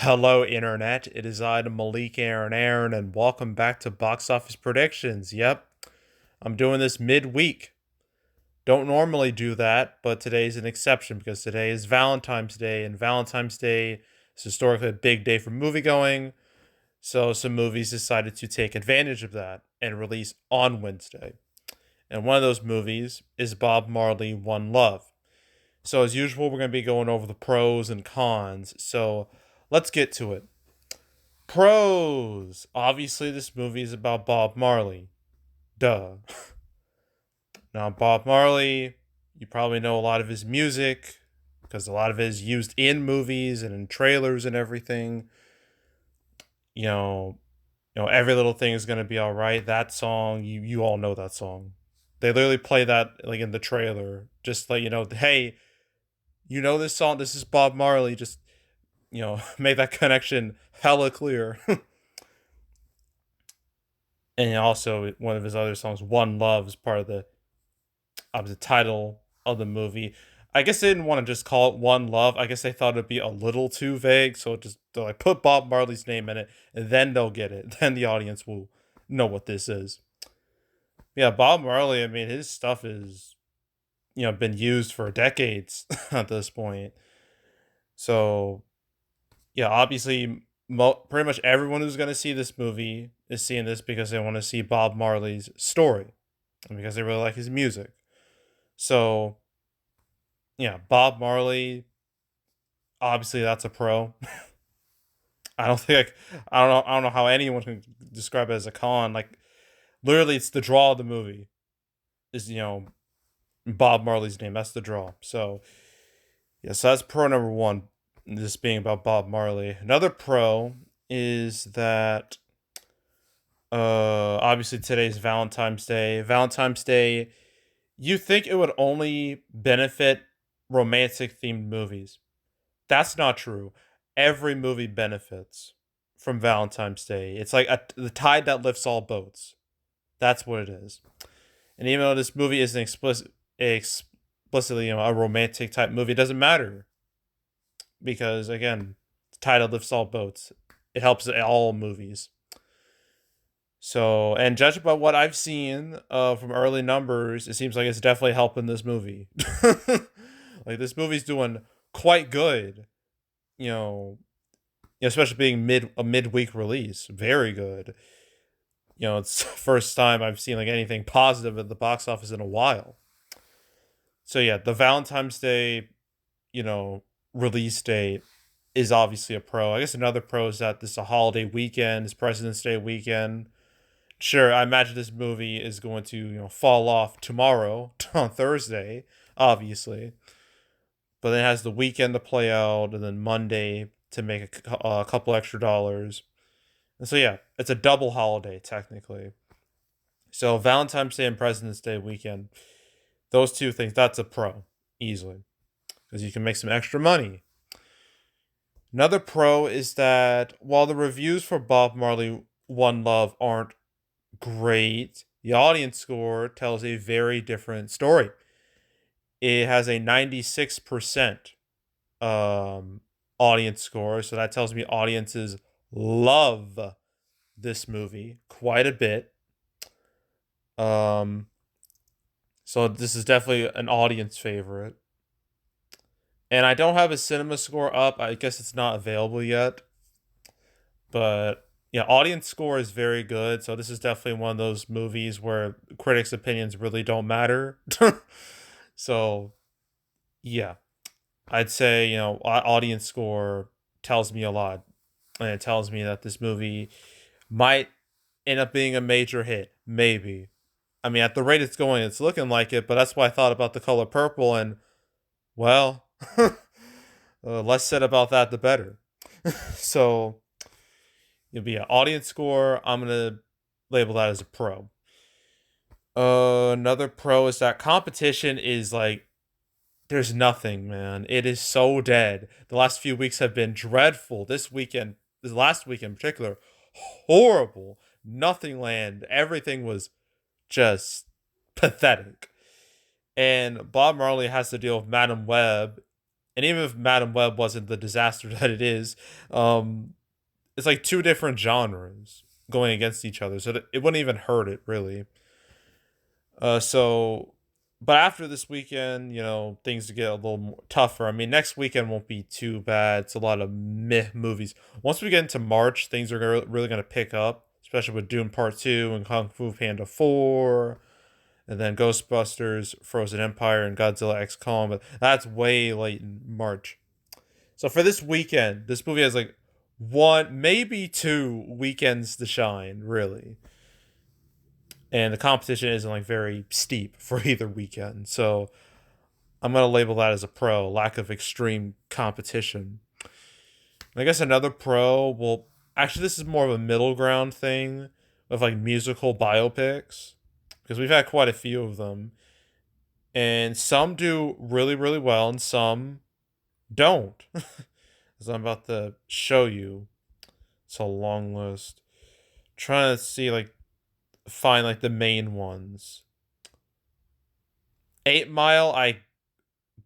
Hello, Internet. It is I, Malik Aaron, and welcome back to Box Office Predictions. Yep, I'm doing this midweek. Don't normally do that, but today's an exception because today is Valentine's Day, and Valentine's Day is historically a big day for moviegoing. So some movies decided to take advantage of that and release on Wednesday. And one of those movies is Bob Marley One Love. So as usual, we're going to be going over the pros and cons. So let's get to it. Pros. Obviously, this movie is about Bob Marley. Duh. Now, Bob Marley, you probably know a lot of his music because a lot of it is used in movies and in trailers and everything. You know, every little thing is gonna be all right. That song, you all know that song. They literally play that like in the trailer, just like hey, you know this song. This is Bob Marley. Just make that connection hella clear. And also one of his other songs, "One Love," is part of the title of the movie. I guess they didn't want to just call it "One Love." I guess they thought it'd be a little too vague, so they're like put Bob Marley's name in it, and then they'll get it. Then the audience will know what this is. Yeah, Bob Marley. I mean, his stuff is been used for decades at this point. So yeah, obviously, pretty much everyone who's going to see this movie is seeing this because they want to see Bob Marley's story and because they really like his music. So, yeah, Bob Marley, obviously that's a pro. I don't think I don't know how anyone can describe it as a con. Like literally it's the draw of the movie. Is Bob Marley's name. That's the draw. So, yeah, so that's pro number 1, this being about Bob Marley. Another pro is that obviously today's Valentine's Day. Valentine's Day, you think it would only benefit romantic themed movies. That's not true. Every movie benefits from Valentine's Day. It's like the tide that lifts all boats. That's what it is. And even though this movie isn't explicitly a romantic type movie, it doesn't matter because again, the tide that lifts all boats. It helps all movies. So, and judging by what I've seen from early numbers, it seems like it's definitely helping this movie. Like this movie's doing quite good, you know, especially being a midweek release. Very good. It's the first time I've seen like anything positive at the box office in a while. So yeah, the Valentine's Day, release date is obviously a pro. I guess another pro is that this is a holiday weekend, it's President's Day weekend. Sure, I imagine this movie is going to, fall off tomorrow on Thursday, obviously. But then it has the weekend to play out, and then Monday to make a couple extra dollars. And so yeah, it's a double holiday technically. So Valentine's Day and President's Day weekend, those two things, that's a pro easily because you can make some extra money. Another pro is that while the reviews for Bob Marley One Love aren't great, the audience score tells a very different story. It has a 96% audience score, so that tells me audiences love this movie quite a bit. So this is definitely an audience favorite. And I don't have a cinema score up. I guess it's not available yet. But yeah, audience score is very good. So this is definitely one of those movies where critics' opinions really don't matter. So yeah, I'd say, audience score tells me a lot. And it tells me that this movie might end up being a major hit. Maybe. I mean, at the rate it's going, it's looking like it, but that's why I thought about The Color Purple, and, well, less said about that, the better. So, it'll be an audience score. I'm going to label that as a pro. Another pro is that competition is like, there's nothing, man. It is so dead. The last few weeks have been dreadful. This last week in particular, horrible. Nothing land. Everything was just pathetic. And Bob Marley has to deal with Madam Web And even if Madam Web wasn't the disaster that it is, um, it's like two different genres going against each other, so it wouldn't even hurt it really. So, but after this weekend, things get a little more tougher. I mean, next weekend won't be too bad. It's a lot of meh movies. Once we get into March, things are really going to pick up, especially with Dune Part 2 and Kung Fu Panda 4, and then Ghostbusters, Frozen Empire, and Godzilla X Kong. But that's way late in March. So for this weekend, this movie has like one, maybe two weekends to shine, really. And the competition isn't like very steep for either weekend. So I'm gonna label that as a pro, lack of extreme competition. And I guess another pro, well, actually this is more of a middle ground thing of like musical biopics. Because we've had quite a few of them. And some do really, really well, and some don't. As I'm about to show you. It's a long list. Trying to see like find like the main ones. 8 Mile, I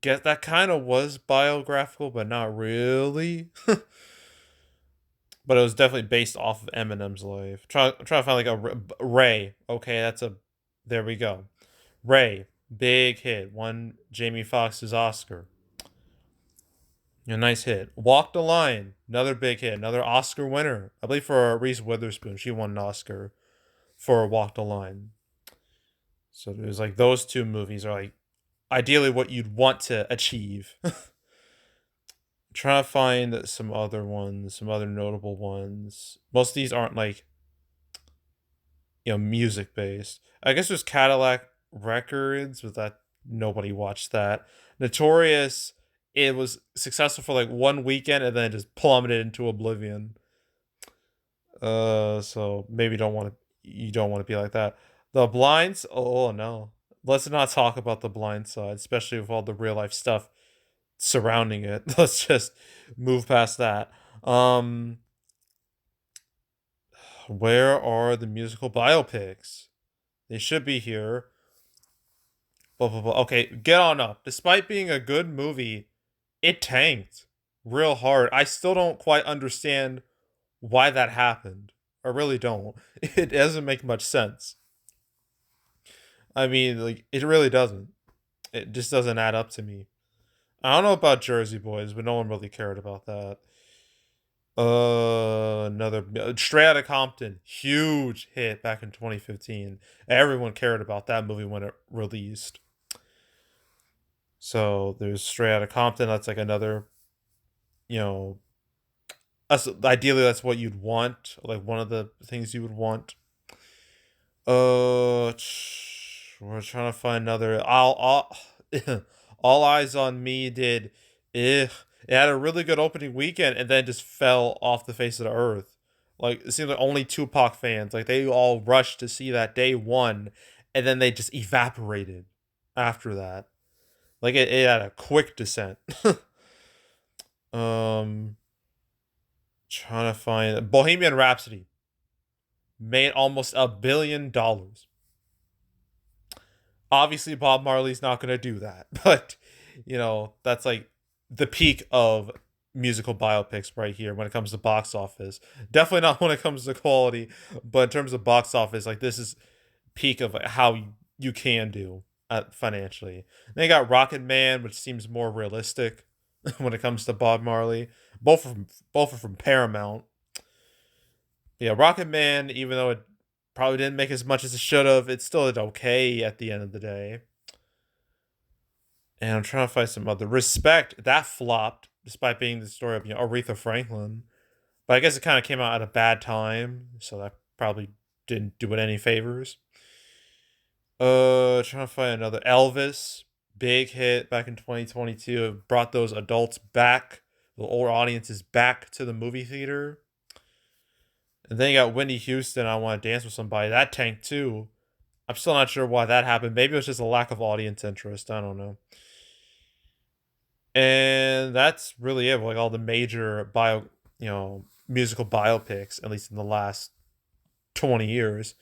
guess that kind of was biographical, but not really. But it was definitely based off of Eminem's life. I'm trying to find like a Ray. Okay, there we go. Ray, big hit, won Jamie Foxx's Oscar. A nice hit. Walk the Line, another big hit, another Oscar winner. I believe for Reese Witherspoon, she won an Oscar for Walk the Line. So there's like those two movies are like ideally what you'd want to achieve. Trying to find some other ones, some other notable ones. Most of these aren't like, music based. I guess there's Cadillac Records, but that nobody watched that. Notorious, it was successful for like one weekend and then it just plummeted into oblivion. So maybe you don't want to be like that. The Blinds, oh no. Let's not talk about The Blind Side, especially with all the real life stuff surrounding it. Let's just move past that. Where are the musical biopics? They should be here. Blah, blah, blah. Okay, get on up. Despite being a good movie, it tanked real hard. I still don't quite understand why that happened. I really don't. It doesn't make much sense. I mean, like, it really doesn't. It just doesn't add up to me. I don't know about Jersey Boys, but no one really cared about that. Another Straight Outta Compton, huge hit back in 2015. Everyone cared about that movie when it released. So there's Straight Outta Compton. That's like another, you know, ideally that's what you'd want, like one of the things you would want. Uh, we're trying to find another. All Eyes on Me did. It had a really good opening weekend and then just fell off the face of the earth. Like it seems like only Tupac fans, like they all rushed to see that day one, and then they just evaporated after that. Like it had a quick descent. um, Trying to find Bohemian Rhapsody made almost $1 billion. Obviously, Bob Marley's not going to do that, but that's like the peak of musical biopics right here when it comes to box office. Definitely not when it comes to quality, but in terms of box office, like this is peak of how you can do financially. Then you got Rocket Man, which seems more realistic when it comes to Bob Marley. Both are from Paramount. Yeah, Rocket Man, even though it probably didn't make as much as it should have, it still did okay at the end of the day. And I'm trying to find some other Respect. That flopped, despite being the story of Aretha Franklin. But I guess it kind of came out at a bad time, so that probably didn't do it any favors. Trying to find another Elvis, big hit back in 2022. It brought those adults back, the older audiences back to the movie theater. And then you got Whitney Houston, I Want to Dance with Somebody. That tanked too. I'm still not sure why that happened. Maybe it was just a lack of audience interest. I don't know. And that's really it. Like all the major musical biopics, at least in the last 20 years.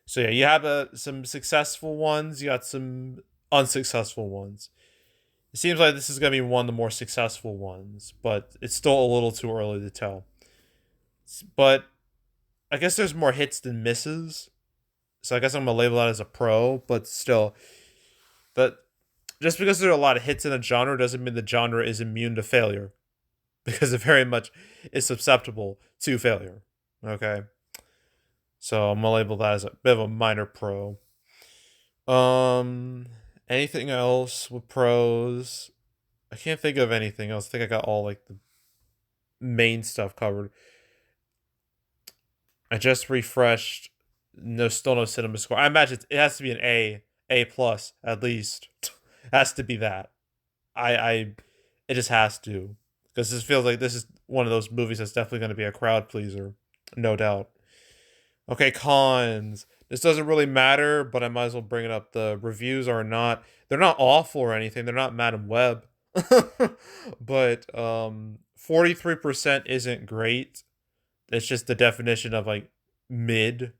So yeah, you have some successful ones. You got some unsuccessful ones. It seems like this is going to be one of the more successful ones, but it's still a little too early to tell. But I guess there's more hits than misses. So I guess I'm going to label that as a pro, but still. But just because there are a lot of hits in a genre doesn't mean the genre is immune to failure. Because it very much is susceptible to failure. Okay? So I'm going to label that as a bit of a minor pro. Um, Anything else with pros? I can't think of anything else. I think I got all like the main stuff covered. I just refreshed. No, still no cinema score. I imagine it has to be an A plus at least. It has to be that. I, it just has to, because this feels like this is one of those movies that's definitely going to be a crowd pleaser, no doubt. Okay, cons. This doesn't really matter, but I might as well bring it up. The reviews are not, they're not awful or anything. They're not Madam Web. But 43% isn't great. It's just the definition of like mid.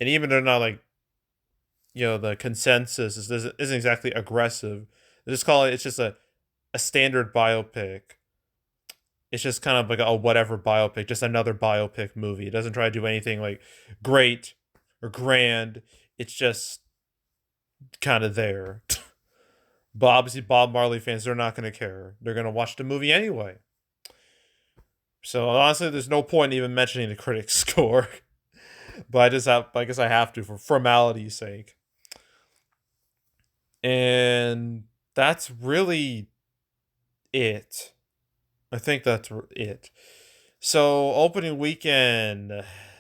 And even they're not like, the consensus isn't exactly aggressive. They just call it, it's just a standard biopic. It's just kind of like a whatever biopic, just another biopic movie. It doesn't try to do anything like great or grand. It's just kind of there. But obviously, Bob Marley fans, they're not going to care. They're going to watch the movie anyway. So honestly, there's no point in even mentioning the critics' score. But I guess I have to for formality's sake. And that's really it. I think that's it. So opening weekend,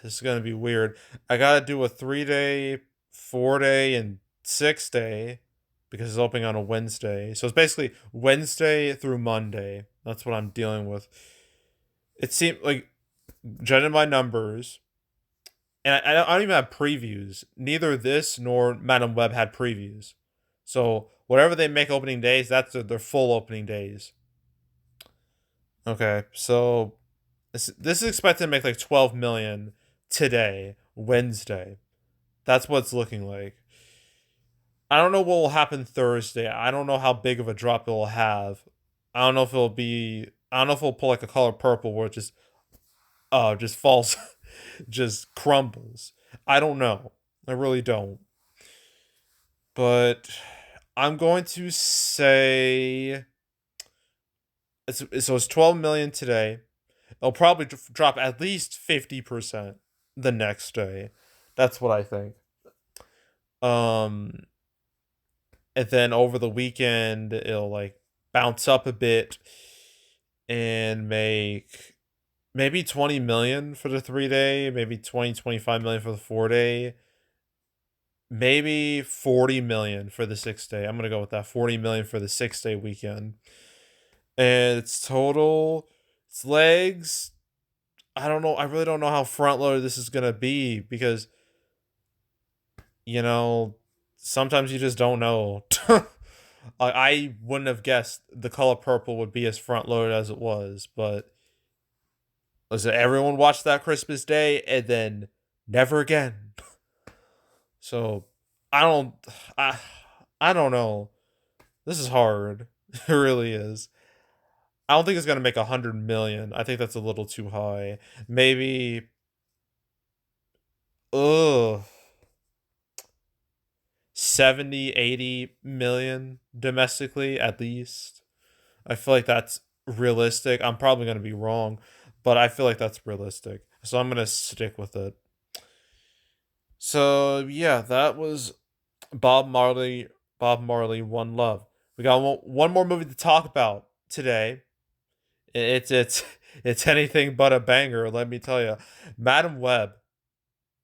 this is gonna be weird. I gotta do a 3-day, 4-day, and 6-day because it's opening on a Wednesday. So it's basically Wednesday through Monday. That's what I'm dealing with. It seemed like, judging by numbers, and I don't even have previews. Neither this nor Madam Web had previews. So whatever they make opening days, that's their full opening days. Okay, so this is expected to make like 12 million today, Wednesday. That's what it's looking like. I don't know what will happen Thursday. I don't know how big of a drop it will have. I don't know if it'll be. I don't know if it'll pull like a Color Purple where it just falls, just crumbles. I don't know. I really don't. But I'm going to say it's 12 million today. It'll probably drop at least 50% the next day. That's what I think. Um, and then over the weekend, it'll like bounce up a bit and make maybe 20 million for the 3-day, maybe 25 million for the 4-day, maybe 40 million for the 6-day. I'm going to go with that. 40 million for the 6-day weekend. And its legs, I don't know. I really don't know how front loaded this is going to be because, sometimes you just don't know. I wouldn't have guessed The Color Purple would be as front loaded as it was, but listen, everyone watched that Christmas Day and then never again. So I don't, I, I don't know. This is hard. It really is. I don't think it's gonna make 100 million. I think that's a little too high. Maybe, ugh, 70, 80 million domestically at least. I feel like that's realistic. I'm probably gonna be wrong, but I feel like that's realistic. So I'm gonna stick with it. So yeah, that was Bob Marley. Bob Marley, One Love. We got one more movie to talk about today. It's it's anything but a banger. Let me tell you, Madam Web.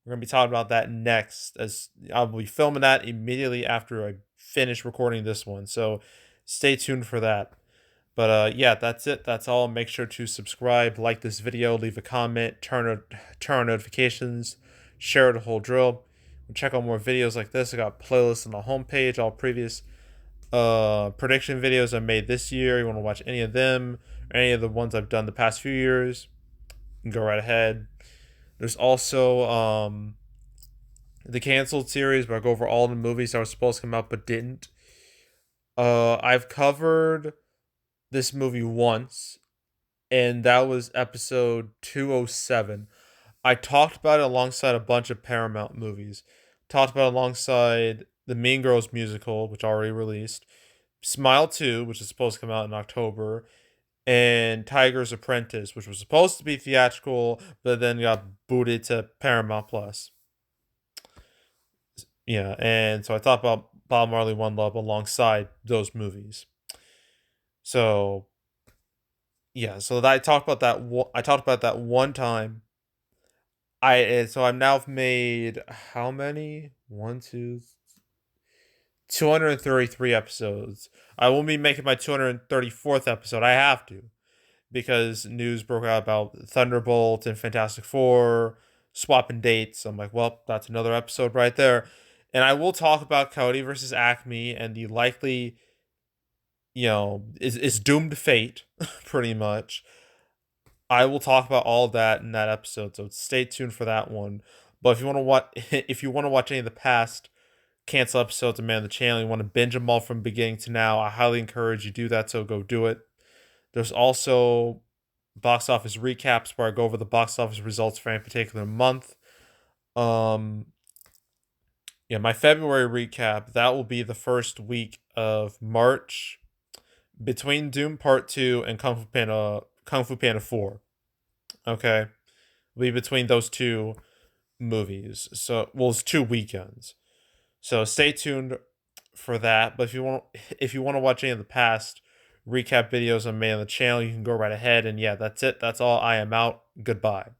We're gonna be talking about that next, as I'll be filming that immediately after I finish recording this one. So stay tuned for that. But yeah, that's it. That's all. Make sure to subscribe, like this video, leave a comment, turn on notifications, share the whole drill. Check out more videos like this. I got playlists on the homepage, all previous prediction videos I made this year. You want to watch any of them or any of the ones I've done the past few years, you can go right ahead. There's also the canceled series where I go over all the movies that were supposed to come out but didn't. I've covered this movie once, and that was episode 207. I talked about it alongside a bunch of Paramount movies. Talked about it alongside the Mean Girls musical, which already released, Smile 2, which is supposed to come out in October, and Tiger's Apprentice, which was supposed to be theatrical, but then got booted to Paramount Plus. Yeah, and so I talked about Bob Marley One Love alongside those movies. So yeah, so that I talked about that. I talked about that one time. So I've now made how many? 233 episodes. I will be making my 234th episode. I have to, because news broke out about Thunderbolt and Fantastic Four swapping dates. I'm like, well, that's another episode right there. And I will talk about Cody versus Acme and the likely, is doomed fate, pretty much. I will talk about all of that in that episode, so stay tuned for that one. But if you want to watch, if you want to watch any of the past cancel episodes of Man of the Channel, you want to binge them all from beginning to now, I highly encourage you do that. So go do it. There's also box office recaps where I go over the box office results for any particular month. Um, yeah, my February recap, that will be the first week of March between Doom Part 2 and Kung Fu Panda 4. Okay. It'll be between those two movies. So, well, it's 2 weekends. So stay tuned for that. But if you want to watch any of the past recap videos on Man on the channel, you can go right ahead. And yeah, that's it. That's all. I am out. Goodbye.